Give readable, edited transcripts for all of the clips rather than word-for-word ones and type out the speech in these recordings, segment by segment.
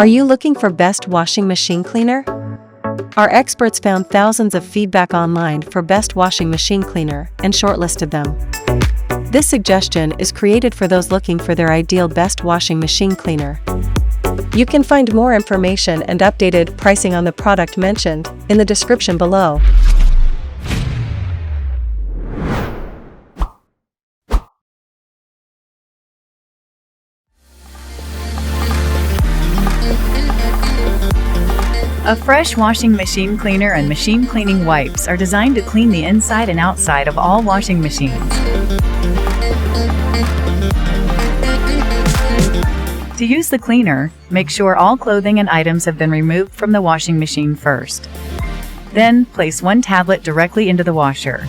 Are you looking for best washing machine cleaner? Our experts found thousands of feedback online for best washing machine cleaner and shortlisted them. This suggestion is created for those looking for their ideal best washing machine cleaner. You can find more information and updated pricing on the product mentioned in the description below. Affresh washing machine cleaner and machine cleaning wipes are designed to clean the inside and outside of all washing machines. To use the cleaner, make sure all clothing and items have been removed from the washing machine first. Then, place one tablet directly into the washer.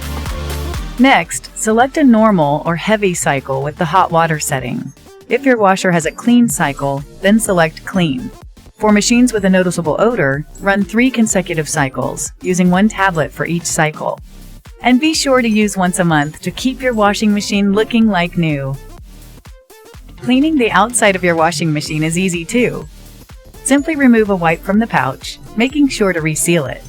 Next, select a normal or heavy cycle with the hot water setting. If your washer has a clean cycle, then select clean. For machines with a noticeable odor, run 3 consecutive cycles, using one tablet for each cycle. And be sure to use once a month to keep your washing machine looking like new. Cleaning the outside of your washing machine is easy too. Simply remove a wipe from the pouch, making sure to reseal it.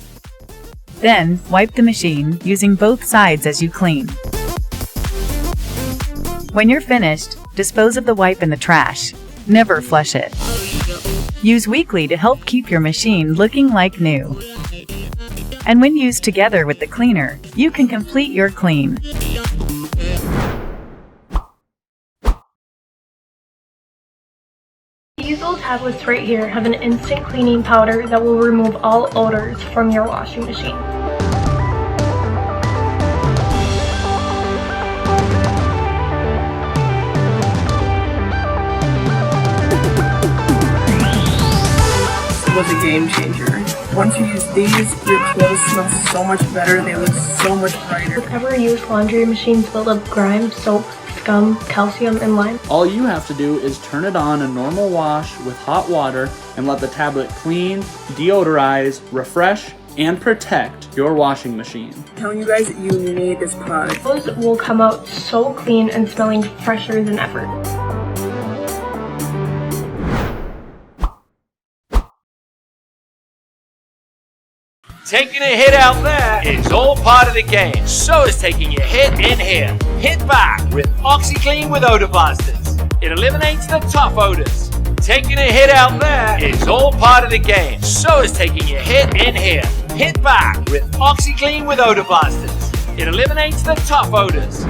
Then, wipe the machine, using both sides as you clean. When you're finished, dispose of the wipe in the trash. Never flush it. Use weekly to help keep your machine looking like new. And when used together with the cleaner, you can complete your clean. These little tablets right here have an instant cleaning powder that will remove all odors from your washing machine. Was a game changer. Once you use these, your clothes smell so much better, they look so much brighter. Ever used laundry machines build up grime, soap, scum, calcium, and lime? All you have to do is turn it on a normal wash with hot water and let the tablet clean, deodorize, refresh, and protect your washing machine. I'm telling you guys, you need this product. Clothes will come out so clean and smelling fresher than ever. Taking a hit out there is all part of the game. So is taking a hit in here. Hit back with OxiClean with Odor Blasters. It eliminates the tough odors. Taking a hit out there is all part of the game. So is taking a hit in here. Hit back with OxiClean with Odor Blasters. It eliminates the tough odors.